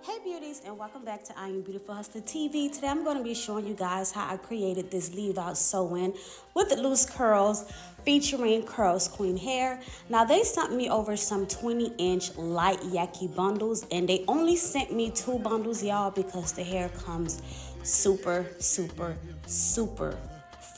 Hey beauties, and welcome back to I Am Beautiful Hustler TV. Today I'm going to be showing you guys how I created this leave out sew-in with the loose curls featuring Curlsqueen hair. Now they sent me over some 20-inch Light Yaki bundles, and they only sent me 2 bundles, y'all, because the hair comes super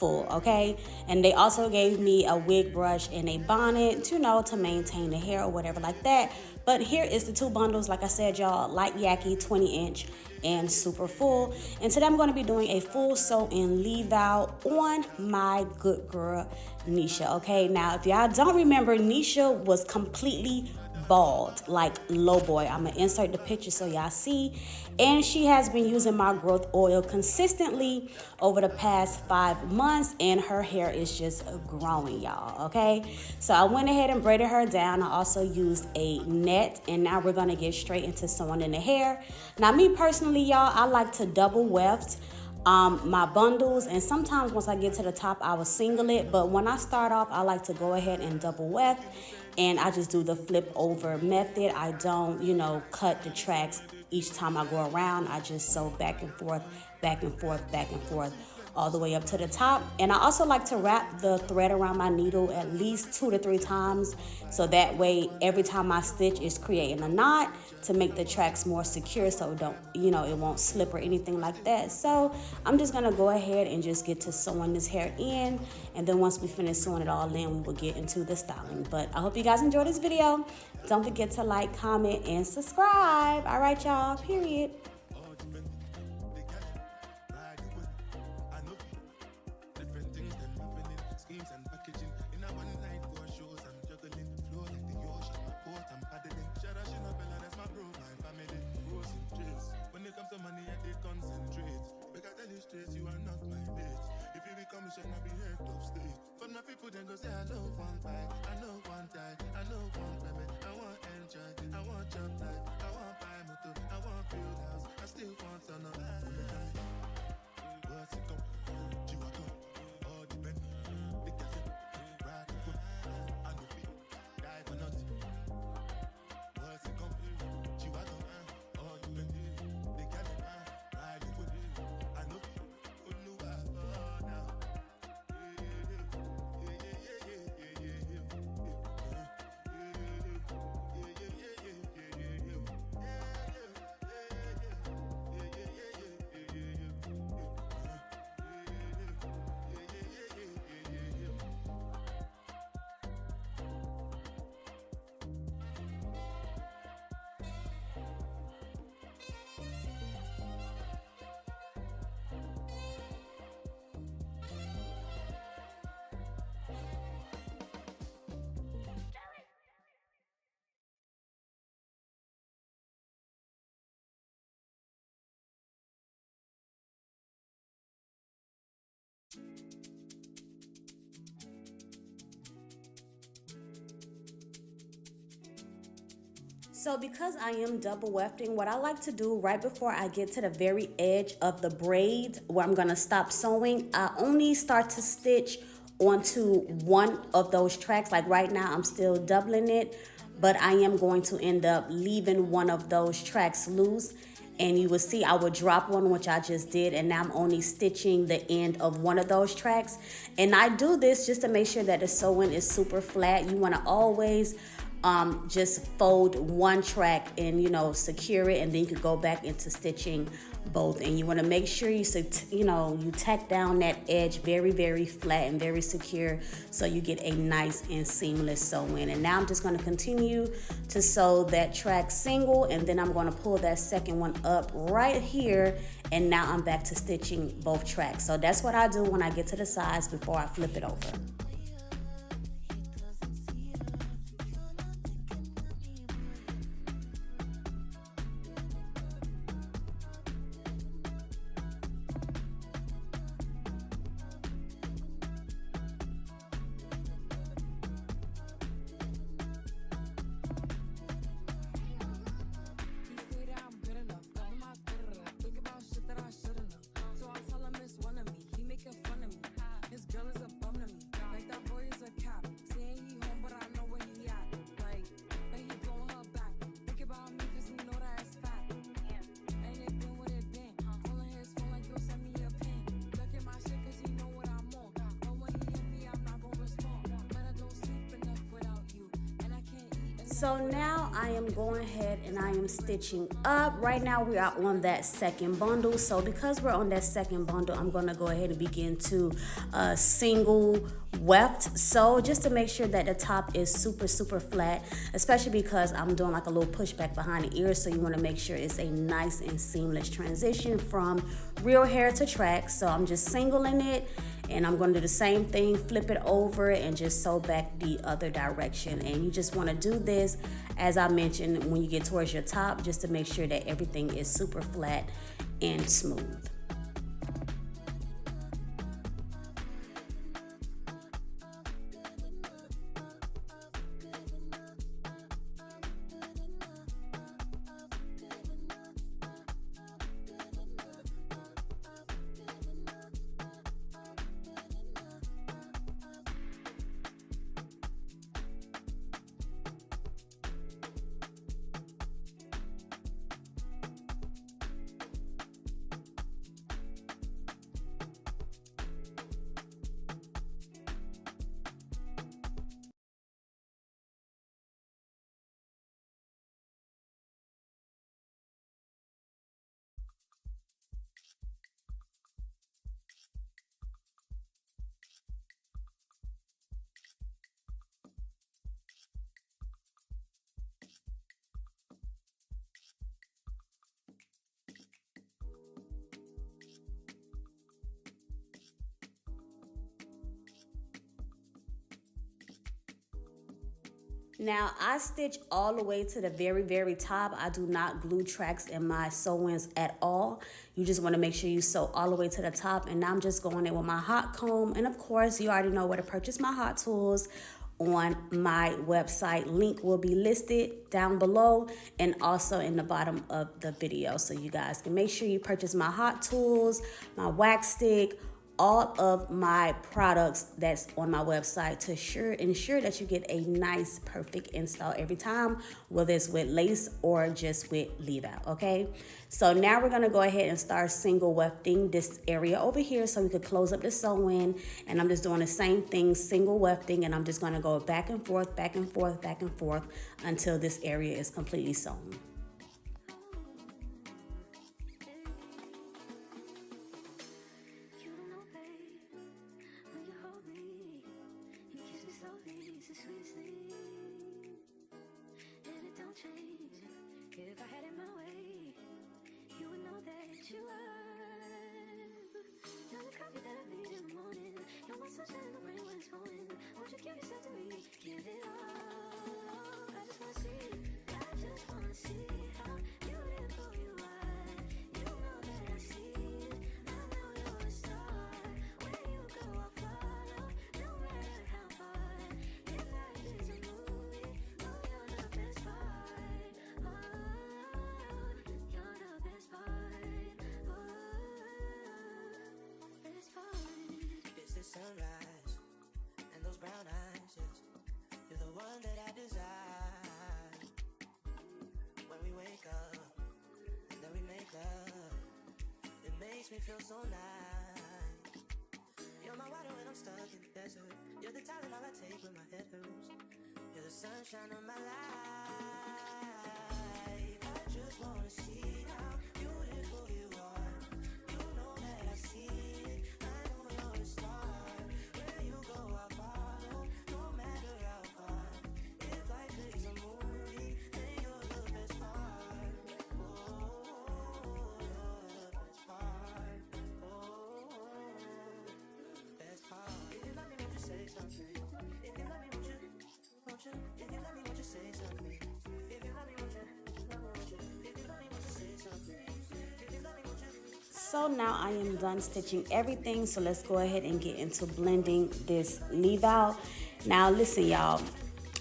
full, okay? And they also gave me a wig brush and a bonnet, to maintain the hair or whatever like that. But here is the 2 bundles, like I said, y'all, Light Yaki 20-inch and super full. And today I'm going to be doing a full sew-in leave out on my good girl Nisha, okay? Now, if y'all don't remember, Nisha was completely bald, like low boy. I'm gonna insert the picture so y'all see. And she has been using my growth oil consistently over the past 5 months, and her hair is just growing, y'all, okay? So I went ahead and braided her down. I also used a net, and now we're gonna get straight into sewing in the hair. Now, me personally, y'all, I like to double weft my bundles, and sometimes once I get to the top I will single it, but when I start off I like to go ahead and double weft, and I just do the flip over method. I don't cut the tracks each time I go around. I just sew back and forth, back and forth, back and forth, all the way up to the top. And I also like to wrap the thread around my needle at least 2 to 3 times, so that way every time I stitch is creating a knot to make the tracks more secure, so it won't slip or anything like that. So I'm just gonna go ahead and just get to sewing this hair in, and then once we finish sewing it all in, we will get into the styling. But I hope you guys enjoyed this video. Don't forget to like, comment, and subscribe. All right, y'all, period. You are not my bitch. If you become a shit, I be head of state. For my people, then go say, I know one bite, I know one die, I know one baby. I want enjoy, I want job life, I want buy motor, I want build house, I still want to know. What's it come? You are good, all the men, the gas, ride the whip, I know feet, die for nothing. What's it come? You are good, all the men, the gas, ride the whip, I know feet. So because I am double wefting, what I like to do right before I get to the very edge of the braid where I'm gonna stop sewing, I only start to stitch onto one of those tracks. Like right now I'm still doubling it, but I am going to end up leaving one of those tracks loose. And you will see I would drop one, which I just did, and now I'm only stitching the end of one of those tracks. And I do this just to make sure that the sewing is super flat. You want to always just fold one track and secure it, and then you can go back into stitching both. And you want to make sure you tack down that edge very flat and very secure, so you get a nice and seamless sew-in. And now I'm just going to continue to sew that track single, and then I'm going to pull that second one up right here, and now I'm back to stitching both tracks. So that's what I do when I get to the sides before I flip it over. So now I am going ahead and I am stitching up. Right now we are on that second bundle. So because we're on that second bundle, I'm gonna go ahead and begin to single weft sew, just to make sure that the top is super flat, especially because I'm doing like a little pushback behind the ear. So you wanna make sure it's a nice and seamless transition from real hair to track. So I'm just singling it, and I'm going to do the same thing, flip it over and just sew back the other direction. And you just want to do this, as I mentioned, when you get towards your top, just to make sure that everything is super flat and smooth. Now I stitch all the way to the very top. I do not glue tracks in my sew-ins at all. You just want to make sure you sew all the way to the top. And now I'm just going in with my hot comb. And of course, you already know where to purchase my hot tools on my website. Link will be listed down below and also in the bottom of the video. So you guys can make sure you purchase my hot tools, my wax stick, all of my products that's on my website to ensure that you get a nice, perfect install every time, whether it's with lace or just with leave out, okay? So now we're gonna go ahead and start single wefting this area over here so we could close up the sew-in. And I'm just doing the same thing, single wefting, and I'm just gonna go back and forth, back and forth, back and forth until this area is completely sewn. Sunrise and those brown eyes, yes, you're the one that I desire. When we wake up and then we make love, it makes me feel so nice. You're my water when I'm stuck in the desert. You're the Tylenol I take when my head hurts. You're the sunshine of my life. I just wanna see how beautiful you are. You know that I see it. I know you're a star. So now I am done stitching everything, so let's go ahead and get into blending this leave out. Now listen, y'all,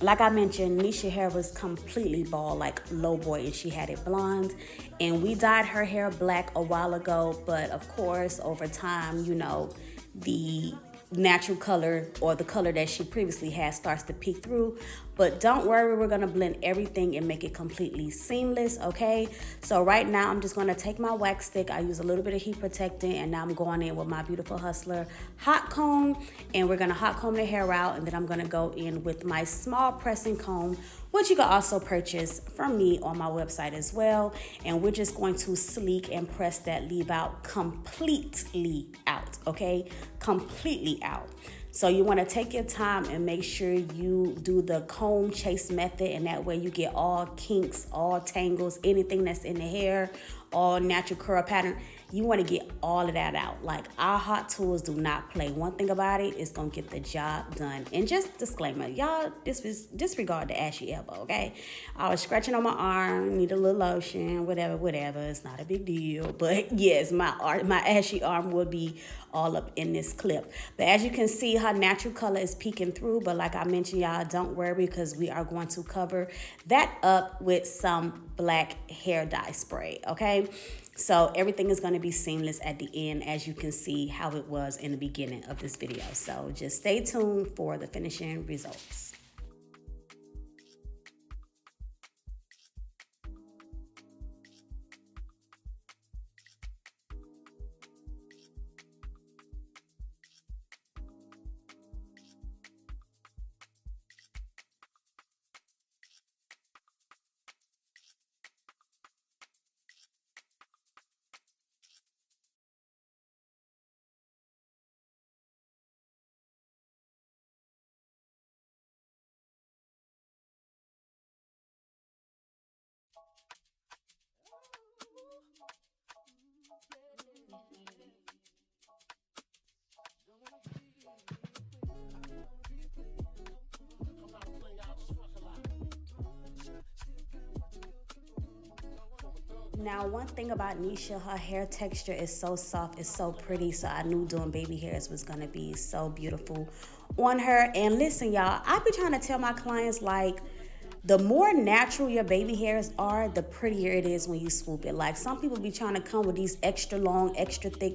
like I mentioned, Nisha hair was completely bald, like low boy, and she had it blonde, and we dyed her hair black a while ago, but of course over time, you know, the natural color or the color that she previously had starts to peek through. But don't worry, we're gonna blend everything and make it completely seamless, okay? So right now I'm just gonna take my wax stick. I use a little bit of heat protectant, and now I'm going in with my Beautiful Hustler hot comb, and we're gonna hot comb the hair out, and then I'm gonna go in with my small pressing comb, which you can also purchase from me on my website as well. And we're just going to sleek and press that leave out completely out, okay? Completely out. So you want to take your time and make sure you do the comb chase method, and that way you get all kinks, all tangles, anything that's in the hair, all natural curl pattern. You want to get all of that out. Like, our hot tools do not play. One thing about it is gonna get the job done. And just disclaimer, y'all, disregard the ashy elbow, okay? I was scratching on my arm, need a little lotion, whatever. It's not a big deal. But yes, my ashy arm will be all up in this clip. But as you can see, her natural color is peeking through. But like I mentioned, y'all, don't worry, because we are going to cover that up with some black hair dye spray, okay? So everything is going to be seamless at the end, as you can see how it was in the beginning of this video. So just stay tuned for the finishing results. Now, one thing about Nisha, her hair texture is so soft, it's so pretty, so I knew doing baby hairs was gonna be so beautiful on her. And listen, y'all, I be trying to tell my clients, like, the more natural your baby hairs are, the prettier it is when you swoop it. Like, some people be trying to come with these extra long, extra thick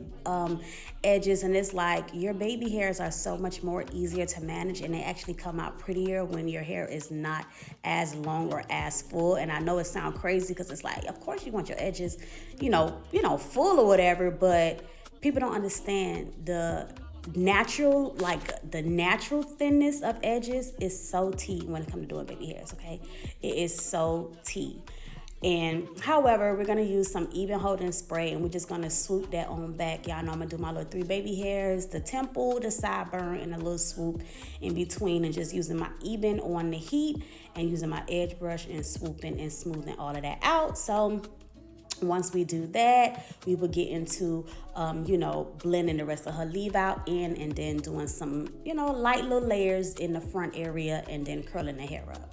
edges, and it's like, your baby hairs are so much more easier to manage, and they actually come out prettier when your hair is not as long or as full. And I know it sounds crazy, because it's like, of course you want your edges, full or whatever, but people don't understand the natural thinness of edges is so tea when it comes to doing baby hairs, okay? It is so tea. And however, we're gonna use some even holding spray, and we're just gonna swoop that on back. Y'all know I'm gonna do my little 3 baby hairs, the temple, the sideburn, and a little swoop in between, and just using my even on the heat and using my edge brush and swooping and smoothing all of that out. So once we do that, we will get into, blending the rest of her leave out in, and then doing some, light little layers in the front area, and then curling the hair up.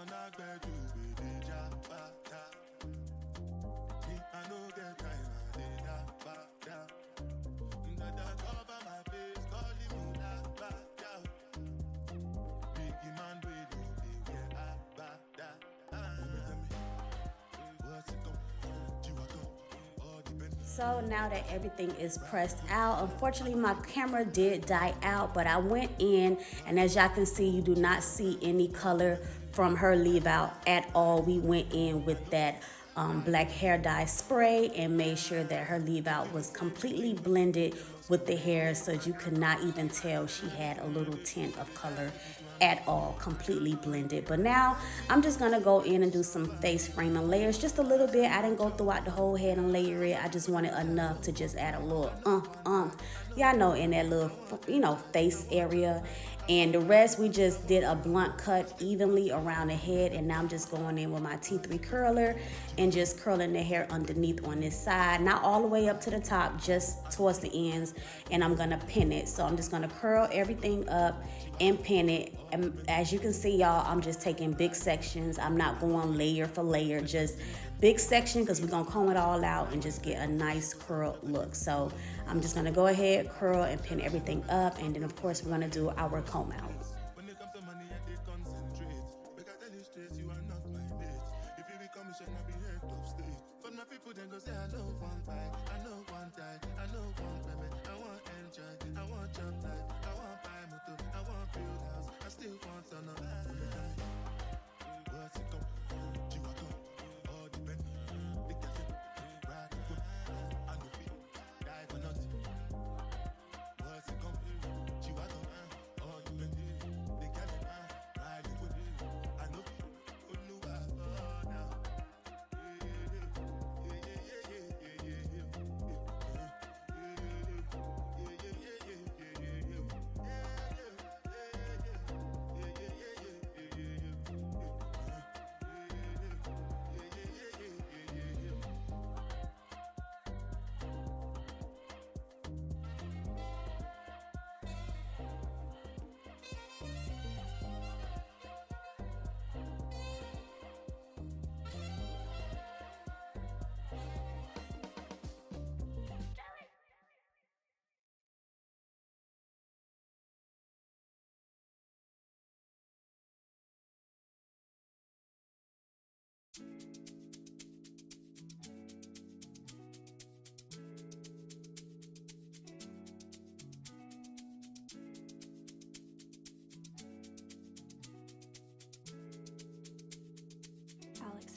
on a bed, you be the jabata. Me, I no get time, I did that bada. That cover my face, calling me that bada. Biggie man, we do the way I bada. What's it come? Chihuahua, all depends. So now that everything is pressed out, unfortunately my camera did die out, but I went in, and as y'all can see, you do not see any color from her leave out at all. We went in with that black hair dye spray and made sure that her leave out was completely blended with the hair, so you could not even tell she had a little tint of color at all, completely blended. But now I'm just gonna go in and do some face framing layers, just a little bit. I didn't go throughout the whole head and layer it. I just wanted enough to just add a little y'all know, in that little, you know, face area. And the rest, we just did a blunt cut evenly around the head. And now I'm just going in with my T3 curler and just curling the hair underneath on this side. Not all the way up to the top, just towards the ends. And I'm gonna pin it. So I'm just gonna curl everything up and pin it. And as you can see, y'all, I'm just taking big sections. I'm not going layer for layer, just big section, because we're gonna comb it all out and just get a nice curl look. So I'm just gonna go ahead, curl and pin everything up, and then of course we're gonna do our comb out. When it comes to money, I did concentrate. Make I tell you straight, you are not my mate. If you become a shit, I be head of state. For my people, then go say, I know one buy, I know one die, I know one payment. I want enjoy, I want job life, I want buy motor, I want build house, I still want to know. What's it come? Chihuahua, all depends. They get it, right, good, I no fit, die for nothing. What's it come? Chihuahua, all depends. They get it, right, good, I no fit, Oluwa, oh now.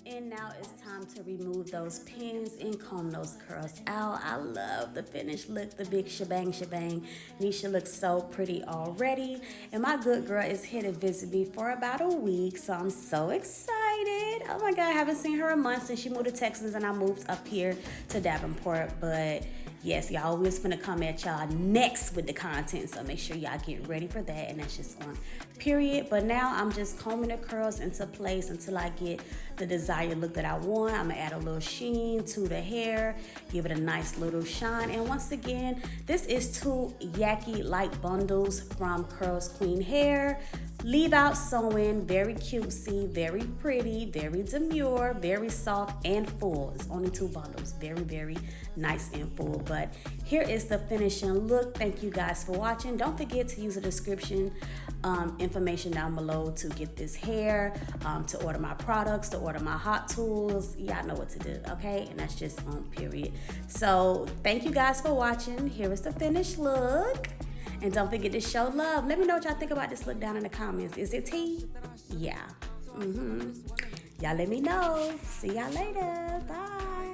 And now it's time to remove those pins and comb those curls out. I love the finished look, the big shebang. Nisha looks so pretty already. And my good girl is here to visit me for about a week, so I'm so excited. Oh my God, I haven't seen her in months since she moved to Texas and I moved up here to Davenport. But yes, y'all, we're gonna come at y'all next with the content, so make sure y'all get ready for that, and that's just on period. But now I'm just combing the curls into place until I get the desired look that I want. I'm gonna add a little sheen to the hair, give it a nice little shine. And once again, this is 2 Yaki light bundles from Curlsqueen hair. Leave out sewing, very cutesy, very pretty, very demure, very soft and full. It's only 2 bundles, very nice and full. But here is the finishing look. Thank you guys for watching. Don't forget to use the description information down below to get this hair, to order my products, to order my hot tools. Y'all know what to do, okay? And that's just on period. So thank you guys for watching. Here is the finished look. And don't forget to show love. Let me know what y'all think about this look down in the comments. Is it tea? Yeah. Y'all let me know. See y'all later. Bye.